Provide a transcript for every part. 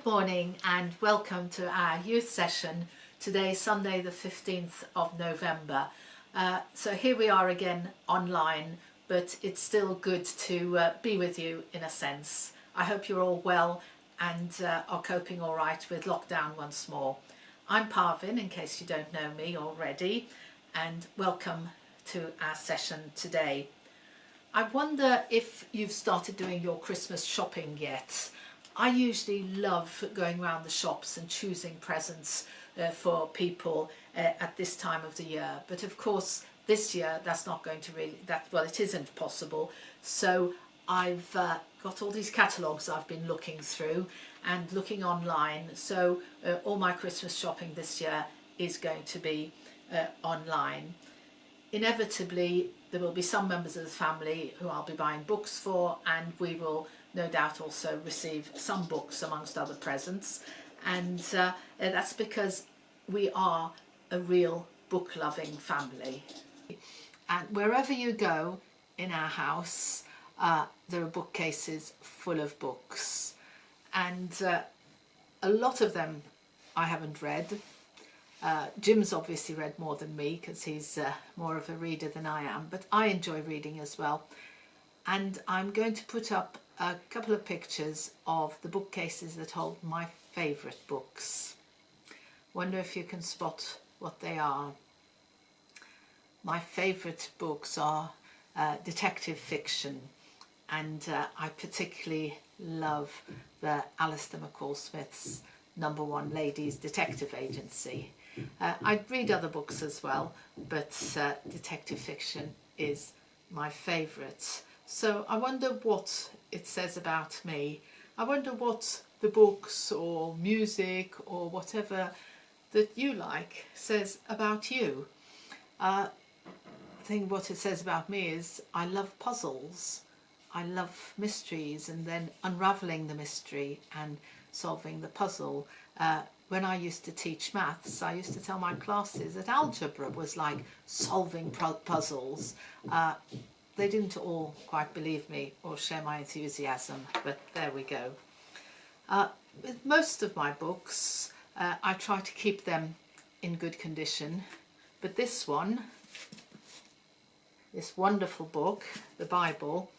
Good morning and welcome to our youth session today, Sunday the 15th of November. So here we are again online, but it's still good to be with you in a sense. I hope you're all well and are coping all right with lockdown once more. I'm Parvin, in case you don't know me already, and welcome to our session today. I wonder if you've started doing your Christmas shopping yet. I usually love going around the shops and choosing presents for people at this time of the year. But of course, this year that's not going to it isn't possible. So I've got all these catalogues I've been looking through and looking online. So all my Christmas shopping this year is going to be online. Inevitably, there will be some members of the family who I'll be buying books for, and we will no doubt also receive some books amongst other presents, and that's because we are a real book-loving family. And wherever you go in our house, there are bookcases full of books, and a lot of them I haven't read. Jim's obviously read more than me because he's more of a reader than I am, but I enjoy reading as well. And I'm going to put up a couple of pictures of the bookcases that hold my favourite books. Wonder if you can spot what they are. My favourite books are detective fiction, and I particularly love the Alistair McCall Smith's #1 Ladies Detective Agency. I'd read other books as well, but detective fiction is my favourite. So I wonder what it says about me. I wonder what the books or music or whatever that you like says about you. I think what it says about me is I love puzzles. I love mysteries and then unravelling the mystery and solving the puzzle. When I used to teach maths, I used to tell my classes that algebra was like solving puzzles. They didn't all quite believe me or share my enthusiasm, but there we go. With most of my books, I try to keep them in good condition, but this one, this wonderful book, the Bible,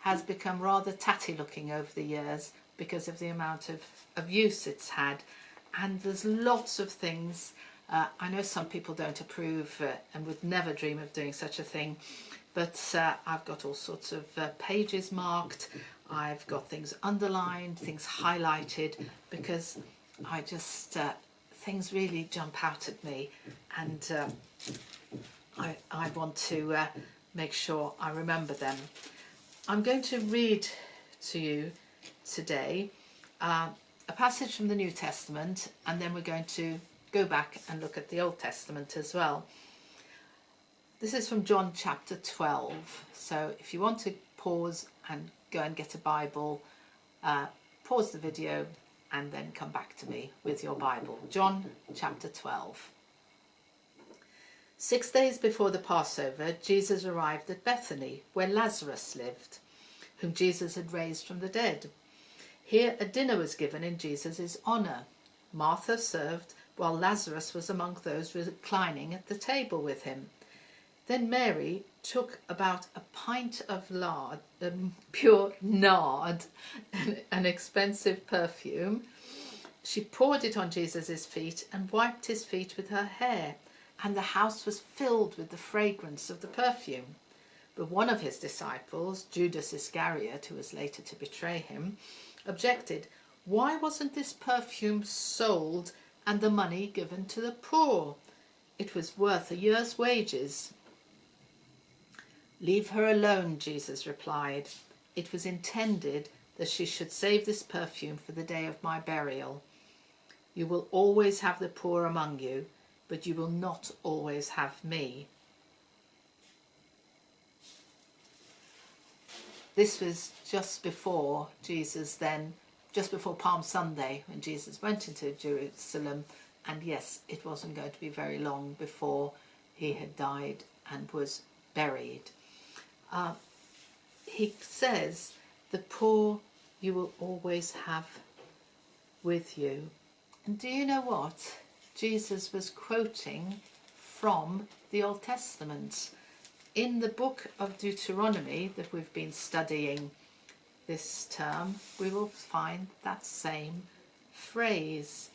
has become rather tatty looking over the years because of the amount of use it's had, and there's lots of things. I know some people don't approve and would never dream of doing such a thing, but I've got all sorts of pages marked, I've got things underlined, things highlighted, because I just, things really jump out at me, and I want to make sure I remember them. I'm going to read to you today a passage from the New Testament, and then we're going to go back and look at the Old Testament as well. This is from John chapter 12, so if you want to pause and go and get a Bible, pause the video and then come back to me with your Bible. John chapter 12. 6 days before the Passover, Jesus arrived at Bethany, where Lazarus lived, whom Jesus had raised from the dead. Here a dinner was given in Jesus' honour. Martha served, while Lazarus was among those reclining at the table with him. Then Mary took about a pint of lard, pure nard, an expensive perfume. She poured it on Jesus' feet and wiped his feet with her hair, and the house was filled with the fragrance of the perfume. But one of his disciples, Judas Iscariot, who was later to betray him, objected. Why wasn't this perfume sold and the money given to the poor? It was worth a year's wages. Leave her alone, Jesus replied. It was intended that she should save this perfume for the day of my burial. You will always have the poor among you, but you will not always have me. This was just before just before Palm Sunday, when Jesus went into Jerusalem, and yes, it wasn't going to be very long before he had died and was buried. He says, the poor you will always have with you. And do you know what? Jesus was quoting from the Old Testament. In the book of Deuteronomy that we've been studying this term, we will find that same phrase.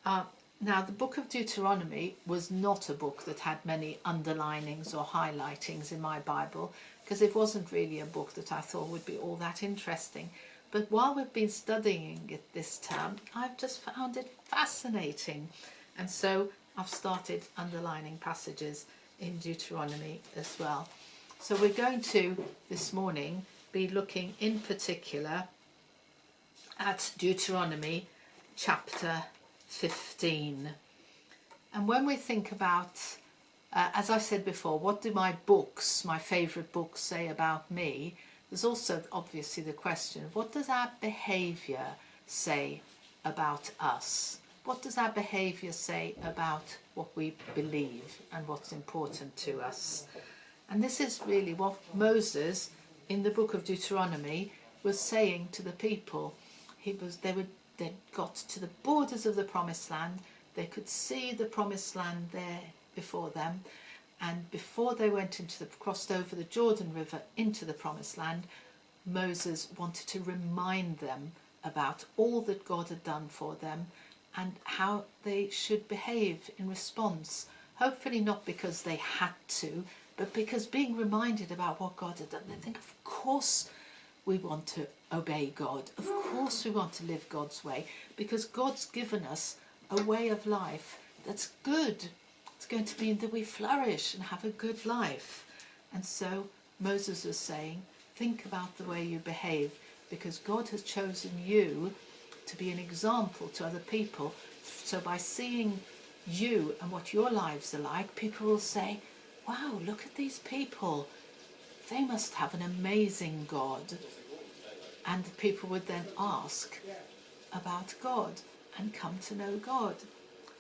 Now, the book of Deuteronomy was not a book that had many underlinings or highlightings in my Bible, because it wasn't really a book that I thought would be all that interesting. But while we've been studying it this term, I've just found it fascinating. And so I've started underlining passages in Deuteronomy as well. So we're going to, this morning, be looking in particular at Deuteronomy chapter 15. And when we think about, as I said before, what do my books, my favourite books, say about me? There's also obviously the question of what does our behaviour say about us? What does our behaviour say about what we believe and what's important to us? And this is really what Moses in the book of Deuteronomy was saying to the people. They got to the borders of the promised land. They could see the promised land there before them. And before they went crossed over the Jordan River into the promised land, Moses wanted to remind them about all that God had done for them and how they should behave in response. Hopefully not because they had to, but because being reminded about what God had done, they think, of course we want to obey God. Of course we want to live God's way, because God's given us a way of life that's good. It's going to mean that we flourish and have a good life. And so Moses was saying, think about the way you behave, because God has chosen you to be an example to other people. So by seeing you and what your lives are like, people will say, wow, look at these people. They must have an amazing God. And people would then ask about God and come to know God.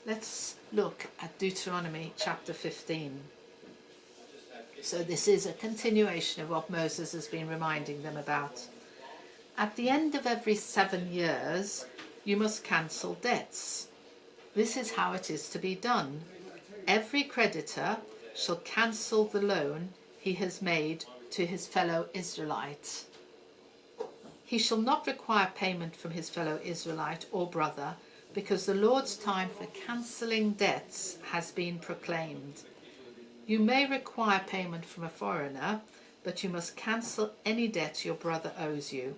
Let's look at Deuteronomy chapter 15. So this is a continuation of what Moses has been reminding them about. At the end of every 7 years, you must cancel debts. This is how it is to be done. Every creditor shall cancel the loan he has made to his fellow Israelite. He shall not require payment from his fellow Israelite or brother, because the Lord's time for cancelling debts has been proclaimed. You may require payment from a foreigner, but you must cancel any debt your brother owes you.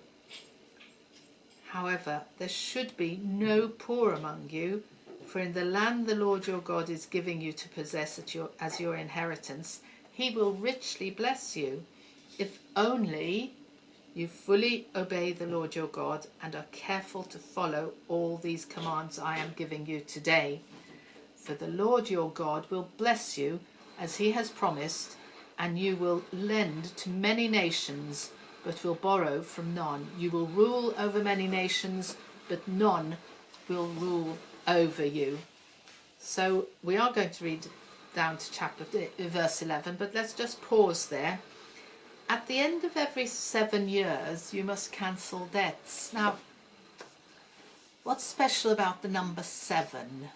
However, there should be no poor among you, for in the land the Lord your God is giving you to possess as your inheritance, he will richly bless you, if only you fully obey the Lord your God and are careful to follow all these commands I am giving you today. For the Lord your God will bless you as he has promised, and you will lend to many nations, but will borrow from none. You will rule over many nations, but none will rule over you. So we are going to read down to verse 11, but let's just pause there. At the end of every 7 years, you must cancel debts. Now, what's special about the number 7?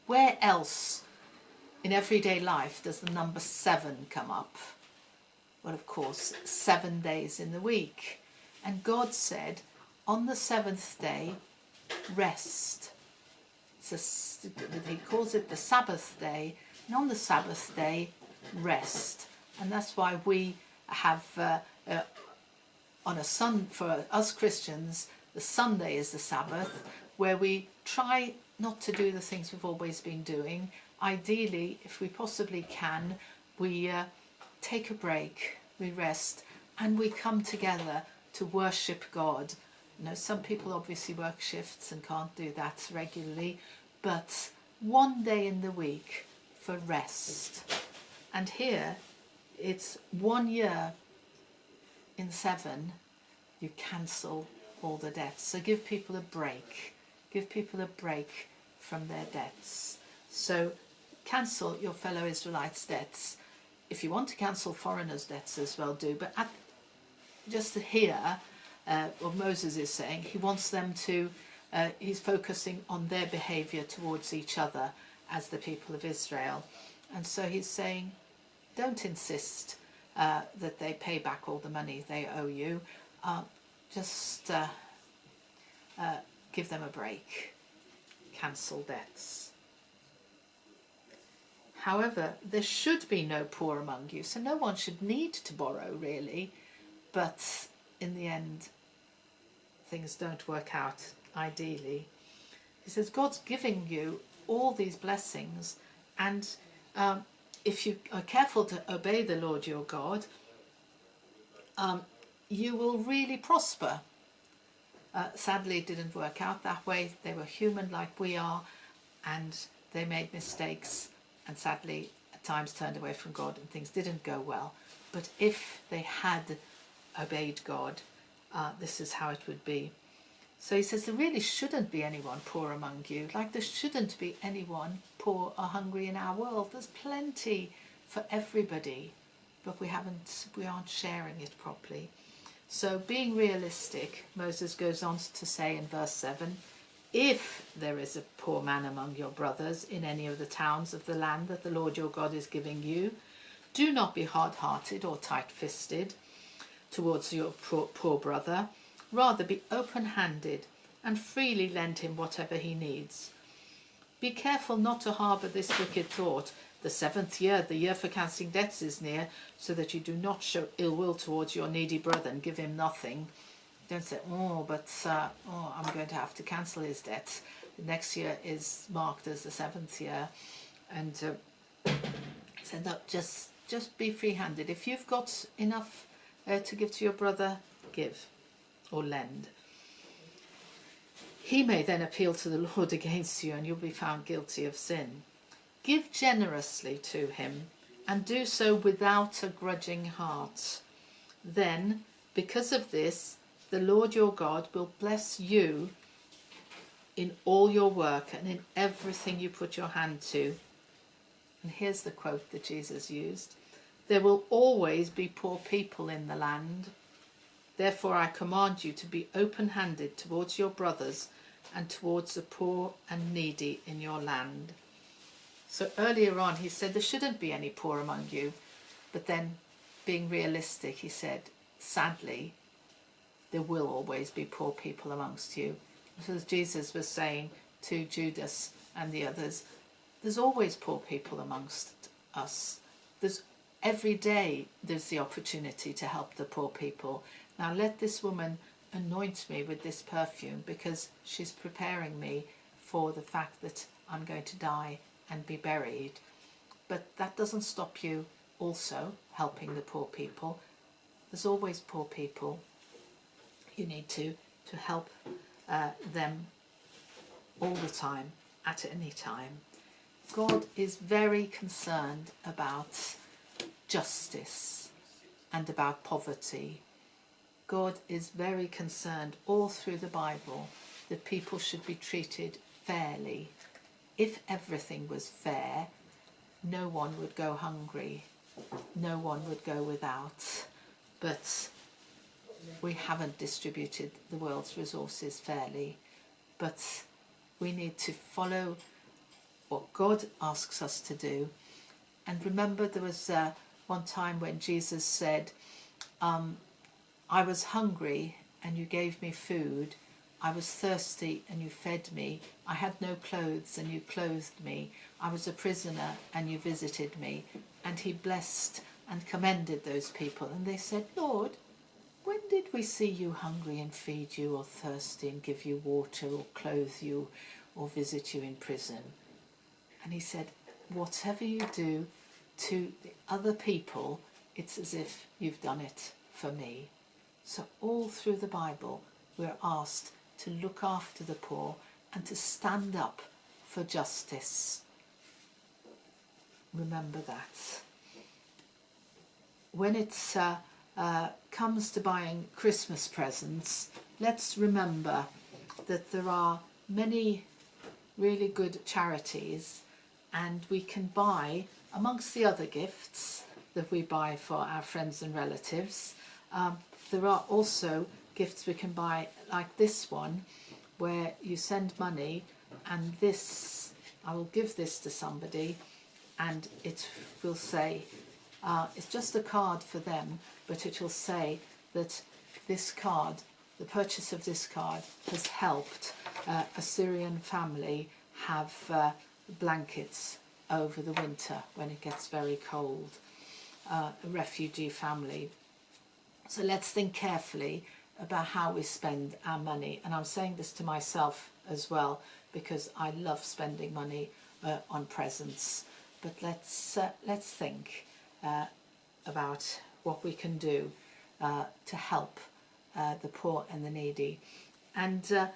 Where else in everyday life does the number 7 come up? Well, of course, 7 days in the week. And God said, on the 7th day, rest. He calls it the Sabbath day, and on the Sabbath day, rest. And that's why we have for us Christians, the Sunday is the Sabbath, where we try not to do the things we've always been doing. Ideally, if we possibly can, we take a break, we rest, and we come together to worship God. You know, some people obviously work shifts and can't do that regularly, but one day in the week for rest. And here it's 1 year in 7, you cancel all the debts. So give people a break. Give people a break from their debts. So cancel your fellow Israelites' debts. If you want to cancel foreigners' debts as well, do. But just to hear what Moses is saying, he wants them to he's focusing on their behaviour towards each other as the people of Israel. And so he's saying, don't insist that they pay back all the money they owe you. Just give them a break. Cancel debts. However, there should be no poor among you, so no one should need to borrow, really. But in the end, things don't work out ideally. He says God's giving you all these blessings, and if you are careful to obey the Lord your God, you will really prosper. Sadly, it didn't work out that way. They were human like we are, and they made mistakes, and sadly at times turned away from God, and things didn't go well. But if they had obeyed God, this is how it would be. So he says there really shouldn't be anyone poor among you, like there shouldn't be anyone poor or hungry in our world. There's plenty for everybody, but we aren't sharing it properly. So being realistic, Moses goes on to say in verse 7, if there is a poor man among your brothers in any of the towns of the land that the Lord your God is giving you, do not be hard-hearted or tight-fisted towards your poor brother. Rather be open-handed and freely lend him whatever he needs. Be careful not to harbour this wicked thought. The 7th year, the year for cancelling debts, is near, so that you do not show ill will towards your needy brother and give him nothing. Don't say, I'm going to have to cancel his debts. The next year is marked as the 7th year. And so no, just be free-handed. If you've got enough to give to your brother, give or lend. He may then appeal to the Lord against you, and you'll be found guilty of sin. Give generously to him, and do so without a grudging heart. Then, because of this, the Lord your God will bless you in all your work and in everything you put your hand to. And here's the quote that Jesus used. There will always be poor people in the land. Therefore I command you to be open-handed towards your brothers and towards the poor and needy in your land. So earlier on he said there shouldn't be any poor among you, but then being realistic, he said, sadly, there will always be poor people amongst you. As Jesus was saying to Judas and the others, there's always poor people amongst us. Every day there's the opportunity to help the poor people. Now let this woman anoint me with this perfume because she's preparing me for the fact that I'm going to die and be buried. But that doesn't stop you also helping the poor people. There's always poor people. You need to help them all the time, at any time. God is very concerned about justice and about poverty. God is very concerned all through the Bible that people should be treated fairly. If everything was fair, no one would go hungry, no one would go without. But we haven't distributed the world's resources fairly. But we need to follow what God asks us to do. And remember, there was one time when Jesus said, I was hungry and you gave me food. I was thirsty and you fed me. I had no clothes and you clothed me. I was a prisoner and you visited me. And he blessed and commended those people. And they said, Lord, when did we see you hungry and feed you, or thirsty and give you water, or clothe you, or visit you in prison? And he said, whatever you do to the other people, it's as if you've done it for me. So all through the Bible, we're asked to look after the poor and to stand up for justice. Remember that. When it comes to buying Christmas presents, let's remember that there are many really good charities, and we can buy, amongst the other gifts that we buy for our friends and relatives, there are also gifts we can buy like this one, where you send money and this, I will give this to somebody, and it will say, it's just a card for them, but it will say that this card, the purchase of this card, has helped a Syrian family have blankets over the winter when it gets very cold, a refugee family. So let's think carefully about how we spend our money. And I'm saying this to myself as well, because I love spending money on presents. But let's think about what we can do to help the poor and the needy. And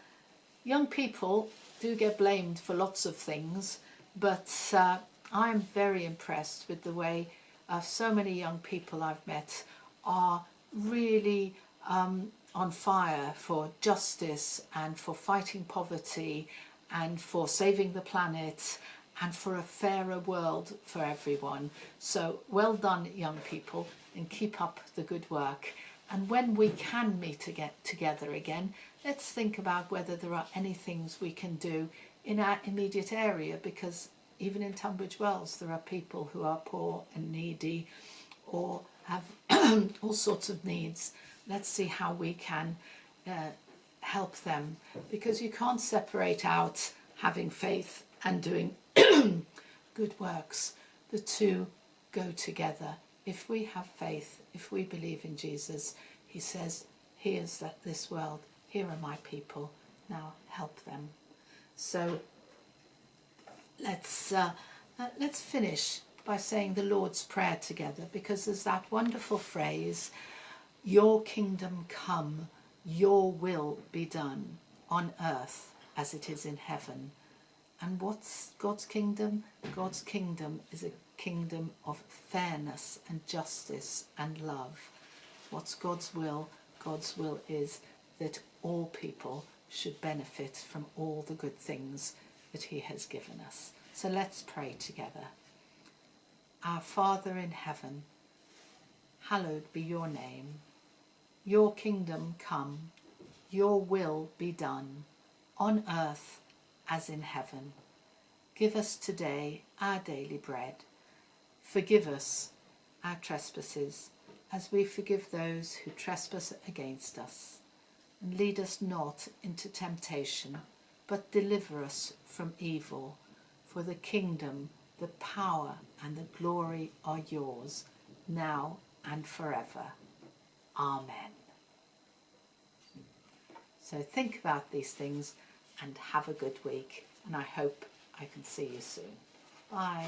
young people do get blamed for lots of things, but I'm very impressed with the way so many young people I've met are really on fire for justice and for fighting poverty and for saving the planet and for a fairer world for everyone. So well done, young people, and keep up the good work. And when we can meet together again, let's think about whether there are any things we can do in our immediate area, because even in Tunbridge Wells there are people who are poor and needy or have all sorts of needs. Let's see how we can help them, because you can't separate out having faith and doing good works. The two go together. If we have faith, if we believe in Jesus, he says, here's this world, here are my people, now help them. So let's finish by saying the Lord's Prayer together, because there's that wonderful phrase, your kingdom come, your will be done on earth as it is in heaven. And what's God's kingdom? God's kingdom is a kingdom of fairness and justice and love. What's God's will? God's will is that all people should benefit from all the good things that he has given us. So let's pray together. Our Father in heaven, hallowed be your name. Your kingdom come, your will be done, on earth as in heaven. Give us today our daily bread. Forgive us our trespasses, as we forgive those who trespass against us. And lead us not into temptation, but deliver us from evil. For the kingdom, the power, and the glory are yours, now and forever. Amen. So think about these things and have a good week, and I hope I can see you soon. Bye.